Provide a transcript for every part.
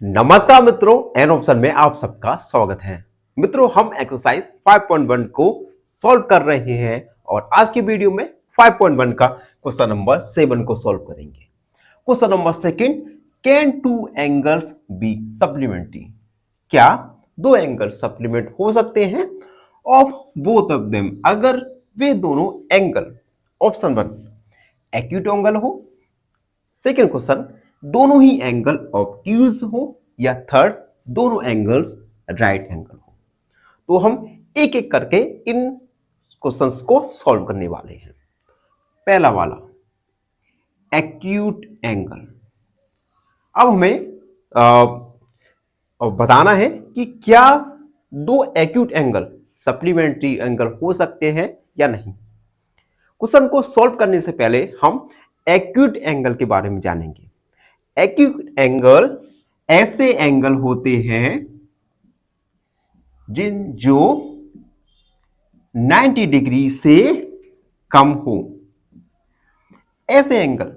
नमस्कार मित्रों, an option में आप सबका स्वागत है। मित्रों, हम एक्सरसाइज 5.1 को सॉल्व कर रहे हैं और आज की वीडियो में 5.1 का क्वेश्चन नंबर 7 को सॉल्व करेंगे। Question number second, can two angles be supplementary? क्या दो एंगल सप्लीमेंट हो सकते हैं ऑफ बोथ ऑफ देम अगर वे दोनों एंगल ऑप्शन 1 एक्यूट एंगल हो, सेकेंड क्वेश्चन दोनों ही एंगल ऑब्ट्यूज हो, या थर्ड दोनों एंगल्स राइट एंगल हो। तो हम एक एक करके इन क्वेश्चंस को सॉल्व करने वाले हैं। पहला वाला एक्यूट एंगल। अब हमें बताना है कि क्या दो एक्यूट एंगल सप्लीमेंट्री एंगल हो सकते हैं या नहीं। क्वेश्चन को सॉल्व करने से पहले हम एक्यूट एंगल के बारे में जानेंगे। एक्यूट एंगल ऐसे एंगल होते हैं जो 90 डिग्री से कम हो। ऐसे एंगल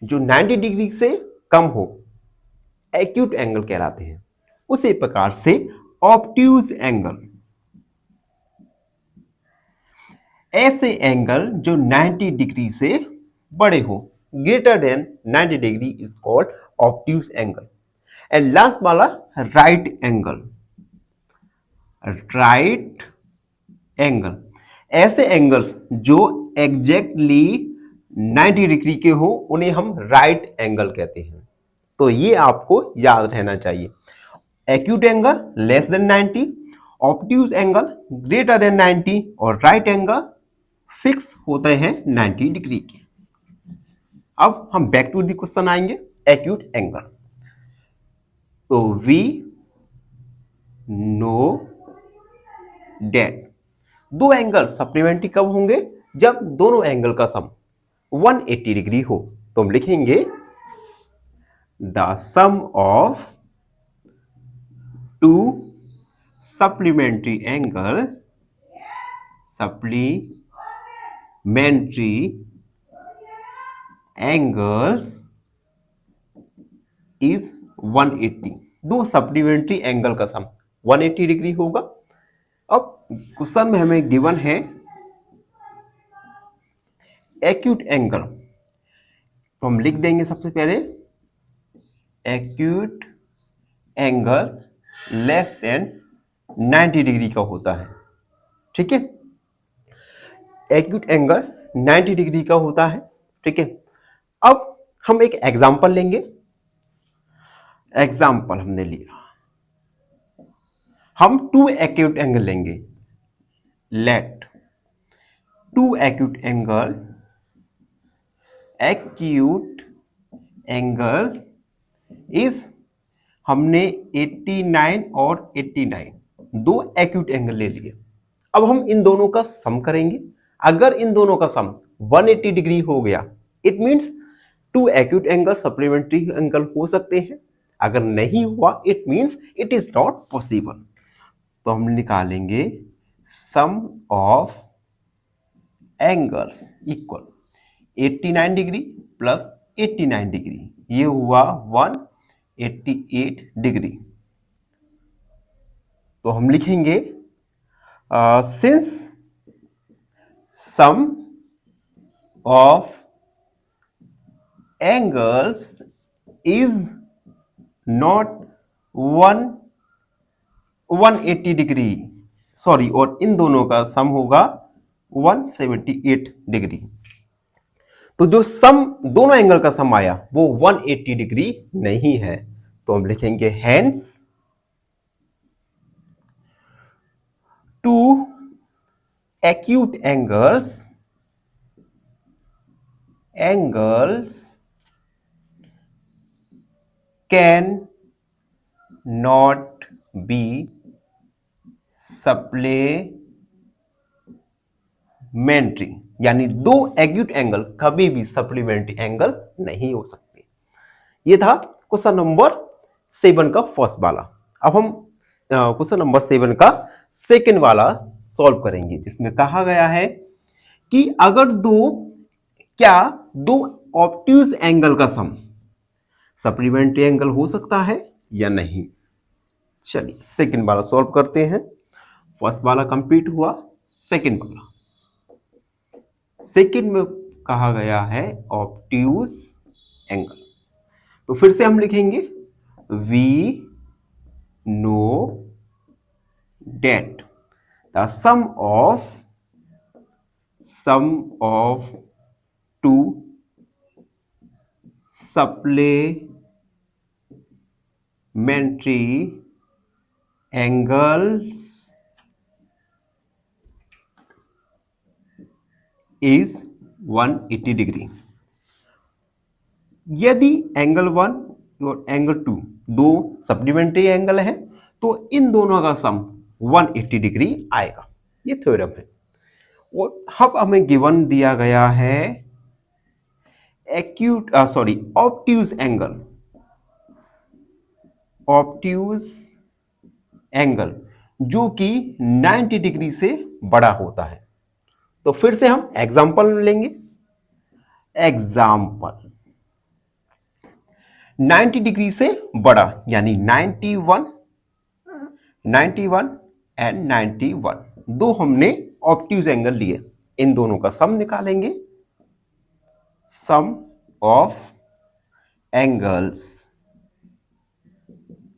जो 90 डिग्री से कम हो एक्यूट एंगल कहलाते हैं। उसी प्रकार से ऑब्ट्यूज एंगल, ऐसे एंगल जो 90 डिग्री से बड़े हो, greater than 90 degree is called obtuse angle. And last वाला राइट एंगल। राइट एंगल ऐसे एंगल्स जो एग्जैक्टली 90 डिग्री के हो उन्हें हम राइट एंगल कहते हैं। तो ये आपको याद रहना चाहिए। Acute angle less than 90, obtuse angle greater than 90 और राइट एंगल फिक्स होते हैं 90 डिग्री के। अब हम बैक टू द क्वेश्चन आएंगे। एक्यूट एंगल, तो वी नो डेट दो एंगल सप्लीमेंट्री कब होंगे? जब दोनों एंगल का सम 180 डिग्री हो। तो हम लिखेंगे the sum of two supplementary angle, angles is 180। दो सप्लीमेंट्री एंगल का सम 180 डिग्री होगा। अब क्वेश्चन में हमें गिवन है एक्यूट एंगल, तो हम लिख देंगे सबसे पहले acute angle less than 90 degree का होता है। ठीक है, एक्यूट एंगल 90 डिग्री का होता है। ठीक है, अब हम एक एग्जांपल लेंगे। एग्जांपल हमने लिया, हम टू एक्यूट एंगल लेंगे। Let two acute angle is, हमने 89 और 89 दो एक्यूट एंगल ले लिए। अब हम इन दोनों का सम करेंगे। अगर इन दोनों का सम 180 डिग्री हो गया, it means two acute angle supplementary angle हो सकते हैं। अगर नहीं हुआ, it means it is not possible. तो हम निकालेंगे sum of angles equal 89 degree plus 89 degree, ये हुआ 188 डिग्री। तो हम लिखेंगे since sum of angles is not 180 degree, sorry, और इन दोनों का सम होगा 178 डिग्री। तो जो सम दोनों एंगल का सम आया वो 180 डिग्री नहीं है। तो हम लिखेंगे hence two acute angles can not be supplementary, यानी दो एक्यूट एंगल कभी भी सप्लीमेंट्री एंगल नहीं हो सकते। ये था क्वेश्चन नंबर 7 का फर्स्ट वाला। अब हम क्वेश्चन नंबर 7 का सेकंड वाला सॉल्व करेंगे, जिसमें कहा गया है कि अगर क्या दो ऑब्ट्यूज एंगल का सम सप्लीमेंट्री एंगल हो सकता है या नहीं। चलिए सेकंड वाला सॉल्व करते हैं। फर्स्ट वाला कंप्लीट हुआ, सेकंड वाला। सेकंड में कहा गया है ऑब्ट्यूज एंगल। तो फिर से हम लिखेंगे we know that the sum of two supplementary angles is 180 degree. यदि एंगल 1 और एंगल 2 दो सप्लीमेंट्री एंगल है तो इन दोनों का सम 180 डिग्री आएगा। ये थ्योरम है। और अब हमें गिवन दिया गया है ऑब्ट्यूज एंगल जो कि 90 डिग्री से बड़ा होता है। तो फिर से हम एग्जांपल लेंगे। एग्जांपल 90 डिग्री से बड़ा यानी 91 एंड 91 दो हमने ऑब्ट्यूज एंगल लिए। इन दोनों का सम निकालेंगे। Sum of angles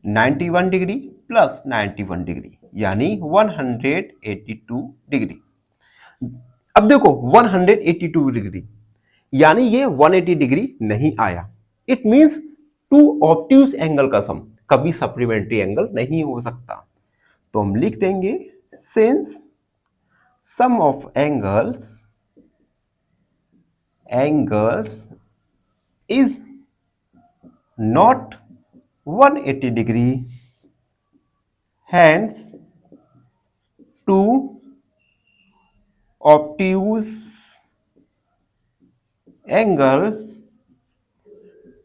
91 degree plus 91 degree यानी 182 डिग्री। अब देखो 182 डिग्री यानी ये 180 डिग्री नहीं आया। It means two obtuse angle का सम कभी सप्लीमेंट्री एंगल नहीं हो सकता। तो हम लिख देंगे since sum of angles is not 180 degree, hence two obtuse angle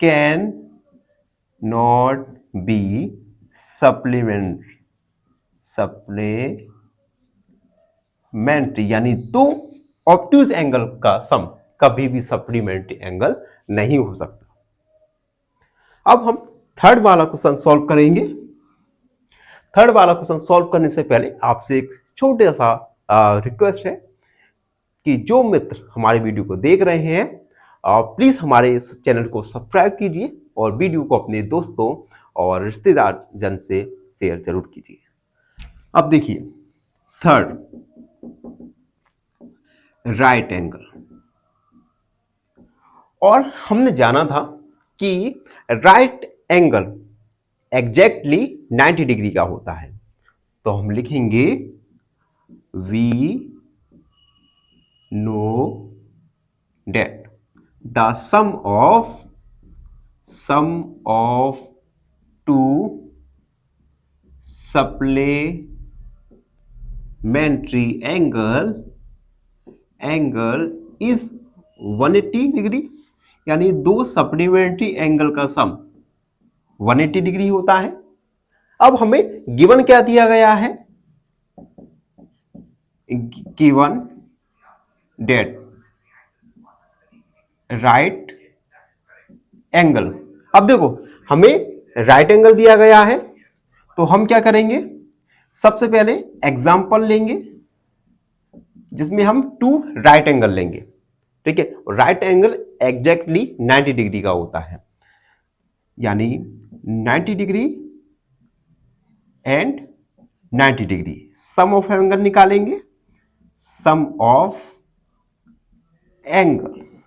can not be supplementary यानी दो ऑब्ट्यूज एंगल का सम कभी भी सप्लीमेंट्री एंगल नहीं हो सकता। अब हम थर्ड वाला क्वेश्चन सॉल्व करेंगे। थर्ड वाला क्वेश्चन सॉल्व करने से पहले आपसे एक छोटा सा रिक्वेस्ट है कि जो मित्र हमारे वीडियो को देख रहे हैं प्लीज हमारे इस चैनल को सब्सक्राइब कीजिए और वीडियो को अपने दोस्तों और रिश्तेदार जन से शेयर जरूर कीजिए। अब देखिए थर्ड राइट एंगल। और हमने जाना था कि राइट एंगल एग्जैक्टली 90 डिग्री का होता है। तो हम लिखेंगे we know that the sum of two supplementary angle is 180 degree यानी दो सप्लीमेंट्री एंगल का सम 180 डिग्री होता है। अब हमें गिवन क्या दिया गया है? Given that right angle. अब देखो हमें राइट एंगल दिया गया है तो हम क्या करेंगे, सबसे पहले एग्जांपल लेंगे जिसमें हम टू राइट एंगल लेंगे। ठीक है, राइट एंगल एग्जैक्टली 90 डिग्री का होता है यानी 90 degree and 90 degree. Sum of angle निकालेंगे। सम ऑफ एंगल्स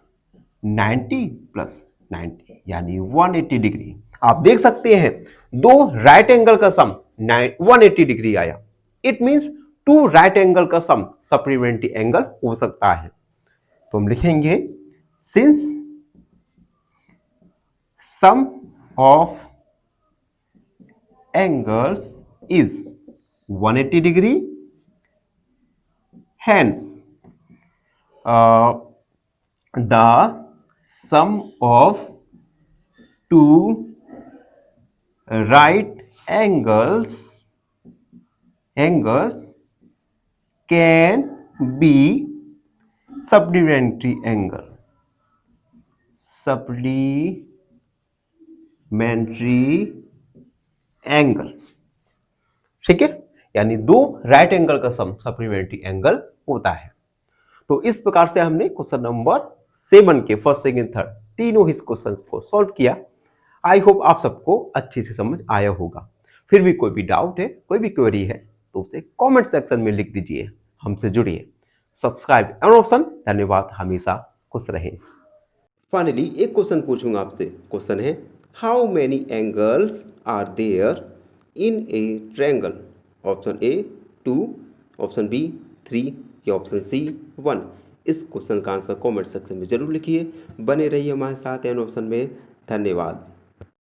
90 प्लस 90 यानी 180 डिग्री। आप देख सकते हैं दो राइट एंगल का सम 180 डिग्री आया। It means two right angle का सम सप्लीमेंट्री एंगल हो सकता है। तो हम लिखेंगे since sum of angles is 180 degree, hence the sum of two right angles can be supplementary angle angle. ठीक है, यानी दो राइट एंगल का सम सप्लीमेंट्री एंगल होता है। तो इस प्रकार से हमने क्वेश्चन नंबर 7 के फर्स्ट सेकंड थर्ड तीनों ही क्वेश्चंस को सॉल्व किया। आई होप आप सबको अच्छे से समझ आया होगा। फिर भी कोई भी डाउट है, कोई भी क्वेरी है तो उसे कमेंट सेक्शन में लिख दीजिए, हमसे जुड़िए। Subscribe and option. धन्यवाद, हमेशा खुश रहें। फाइनली एक क्वेश्चन पूछूंगा आपसे। क्वेश्चन है, how many angles are there in a triangle? Option A 2, option B 3 या ऑप्शन सी 1। इस क्वेश्चन का आंसर कमेंट सेक्शन में जरूर लिखिए। बने रहिए हमारे साथ एन ऑप्शन में। धन्यवाद।